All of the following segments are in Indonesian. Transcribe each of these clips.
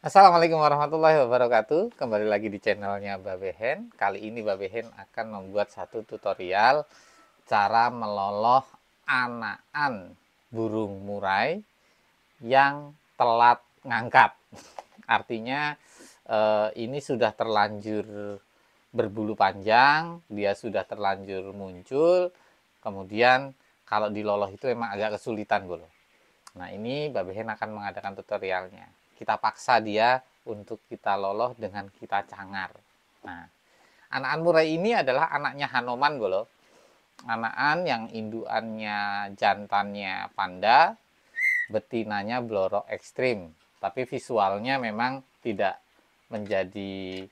Assalamualaikum warahmatullahi wabarakatuh. Kembali lagi di channelnya Babehen. Kali ini Babehen akan membuat satu tutorial cara meloloh anakan burung murai yang telat ngangkat. Artinya ini sudah terlanjur berbulu panjang, dia sudah terlanjur muncul. Kemudian kalau diloloh itu memang agak kesulitan, bro. Nah, ini Babehen akan mengadakan tutorialnya. Kita paksa dia untuk kita loloh dengan kita cangar. Nah, anakan murai ini adalah anaknya Hanoman, bolo. Anakan yang induannya jantannya panda, betinanya blorok ekstrim. Tapi visualnya memang tidak menjadi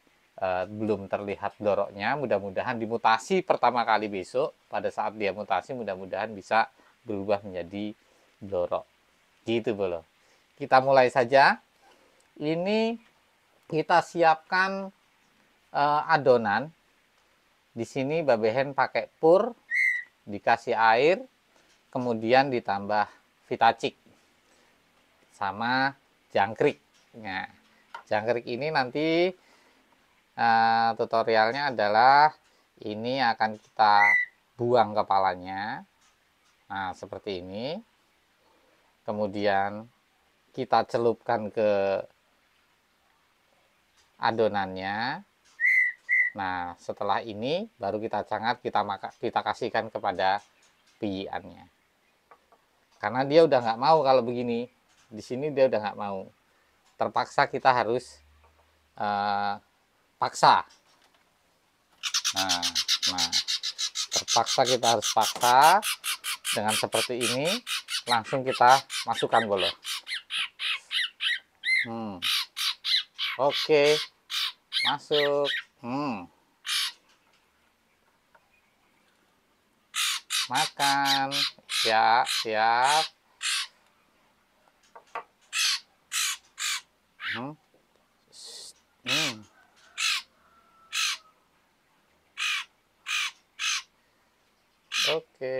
belum terlihat bloroknya. Mudah-mudahan dimutasi pertama kali besok. Pada saat dia mutasi, mudah-mudahan bisa berubah menjadi blorok. Gitu, bolo. Kita mulai saja. Ini kita siapkan adonan. Di sini Babehen pakai pur, dikasih air, kemudian ditambah vitacik sama jangkrik. Nah, jangkrik ini nanti tutorialnya adalah ini akan kita buang kepalanya. Nah, seperti ini. Kemudian kita celupkan ke adonannya. Nah, setelah ini baru kita cangat, kita kasihkan kepada pijiannya. Karena dia udah nggak mau kalau begini. Di sini dia udah nggak mau. Terpaksa kita harus paksa. Nah, terpaksa kita harus paksa dengan seperti ini. Langsung kita masukkan, bolo. Oke, masuk. Makan. Ya, siap. Oke.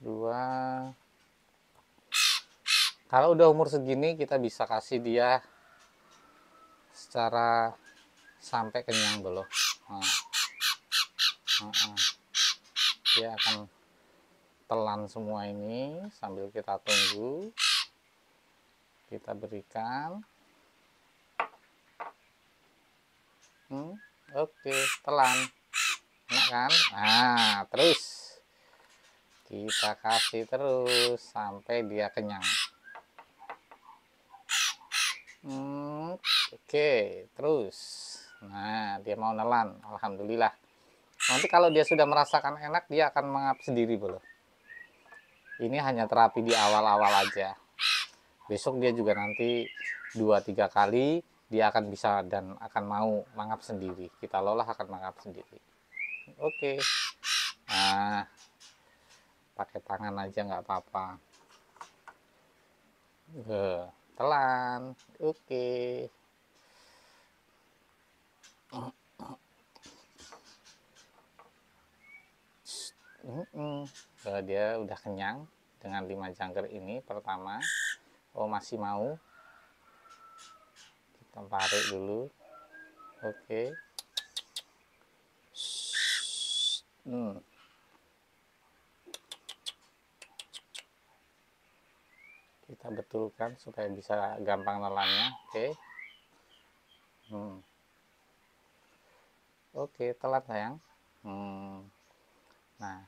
Dua. Kalau udah umur segini kita bisa kasih dia secara sampai kenyang dulu. Dia akan telan semua ini sambil kita tunggu. Kita berikan. Oke, telan. Enak kan? Nah, terus kita kasih terus sampai dia kenyang. Oke, terus. Nah, dia mau nelan. Alhamdulillah. Nanti kalau dia sudah merasakan enak, dia akan mengap sendiri, bro. Ini hanya terapi di awal-awal aja. Besok dia juga nanti 2-3 kali dia akan bisa dan akan mau mangap sendiri. Kita lolah akan mangap sendiri. Oke. Nah, pakai tangan aja nggak apa-apa. Telan. Oke. Dia udah kenyang dengan 5 jangkar ini pertama. Oh, masih mau. Kita tarik dulu. Oke. Kita betulkan supaya bisa gampang nelannya. Oke. Oke, telat sayang. Nah,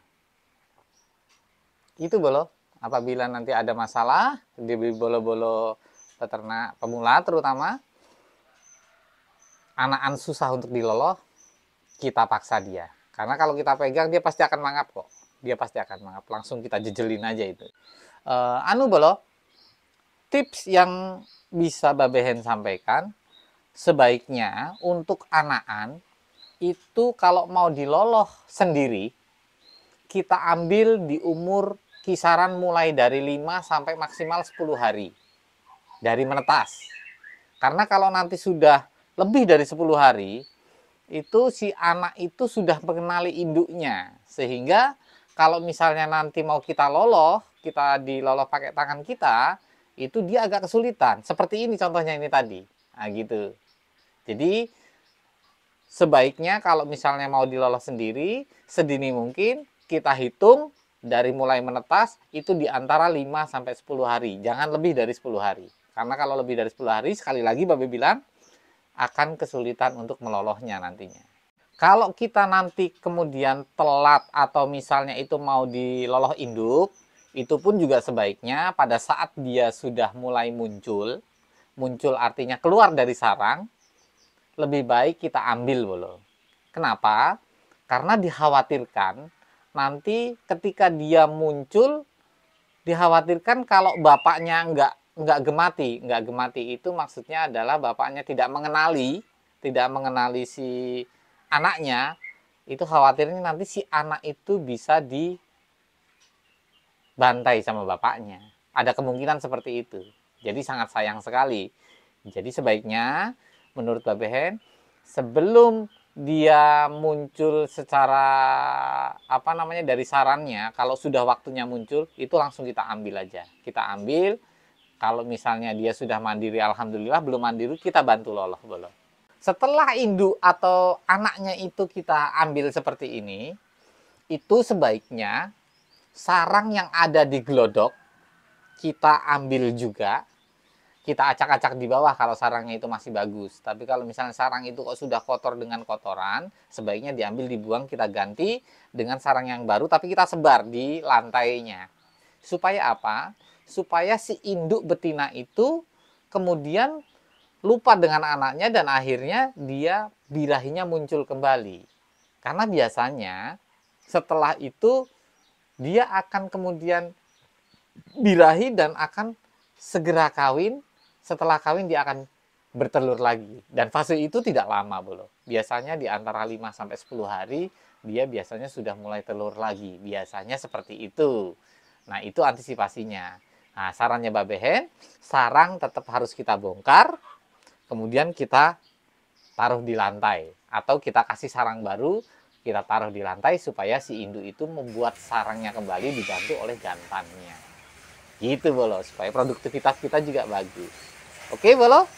itu, bolo. Apabila nanti ada masalah di bolo-bolo peternak pemula, terutama anakan susah untuk diloloh, kita paksa dia. Karena kalau kita pegang, dia pasti akan mangap kok. Dia pasti akan mangap. Langsung kita jejelin aja itu. Bolo, tips yang bisa Babehen sampaikan, sebaiknya untuk anakan itu kalau mau diloloh sendiri, kita ambil di umur kisaran mulai dari 5 sampai maksimal 10 hari dari menetas. Karena kalau nanti sudah lebih dari 10 hari, itu si anak itu sudah mengenali induknya, sehingga kalau misalnya nanti mau kita loloh, kita diloloh pakai tangan kita, itu dia agak kesulitan. Seperti ini contohnya ini tadi. Nah, gitu. Jadi sebaiknya kalau misalnya mau diloloh sendiri, sedini mungkin kita hitung dari mulai menetas itu di antara 5 sampai 10 hari. Jangan lebih dari 10 hari. Karena kalau lebih dari 10 hari, sekali lagi Babe bilang, akan kesulitan untuk melolohnya nantinya. Kalau kita nanti kemudian telat atau misalnya itu mau diloloh induk, itu pun juga sebaiknya pada saat dia sudah mulai muncul artinya keluar dari sarang, lebih baik kita ambil bolo. Kenapa? Karena dikhawatirkan nanti ketika dia muncul, dikhawatirkan kalau bapaknya nggak gemati itu maksudnya adalah bapaknya tidak mengenali si anaknya, itu khawatirnya nanti si anak itu bisa dibantai sama bapaknya. Ada kemungkinan seperti itu. Jadi sangat sayang sekali. Jadi sebaiknya menurut Babehen, sebelum dia muncul secara dari sarannya, kalau sudah waktunya muncul itu langsung kita ambil aja. Kita ambil, kalau misalnya dia sudah mandiri, alhamdulillah, belum mandiri kita bantu loloh boleh. Setelah induk atau anaknya itu kita ambil seperti ini, itu sebaiknya sarang yang ada di glodok kita ambil juga. Kita acak-acak di bawah kalau sarangnya itu masih bagus. Tapi kalau misalnya sarang itu kok sudah kotor dengan kotoran, sebaiknya diambil, dibuang, kita ganti dengan sarang yang baru, tapi kita sebar di lantainya. Supaya apa? Supaya si induk betina itu kemudian lupa dengan anaknya dan akhirnya dia birahinya muncul kembali. Karena biasanya setelah itu dia akan kemudian birahi dan akan segera kawin. Setelah kawin dia akan bertelur lagi. Dan fase itu tidak lama, Bolo. Biasanya di antara 5 sampai 10 hari dia biasanya sudah mulai telur lagi. Biasanya seperti itu. Nah, itu antisipasinya. Nah, sarannya Babehen, sarang tetap harus kita bongkar, kemudian kita taruh di lantai. Atau kita kasih sarang baru, kita taruh di lantai supaya si induk itu membuat sarangnya kembali dibantu oleh jantannya. Gitu, Bolo. Supaya produktivitas kita juga bagus. Oke, Bolo.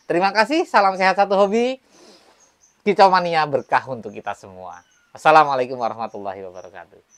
Terima kasih. Salam sehat satu hobi. Kicau mania berkah untuk kita semua. Assalamualaikum warahmatullahi wabarakatuh.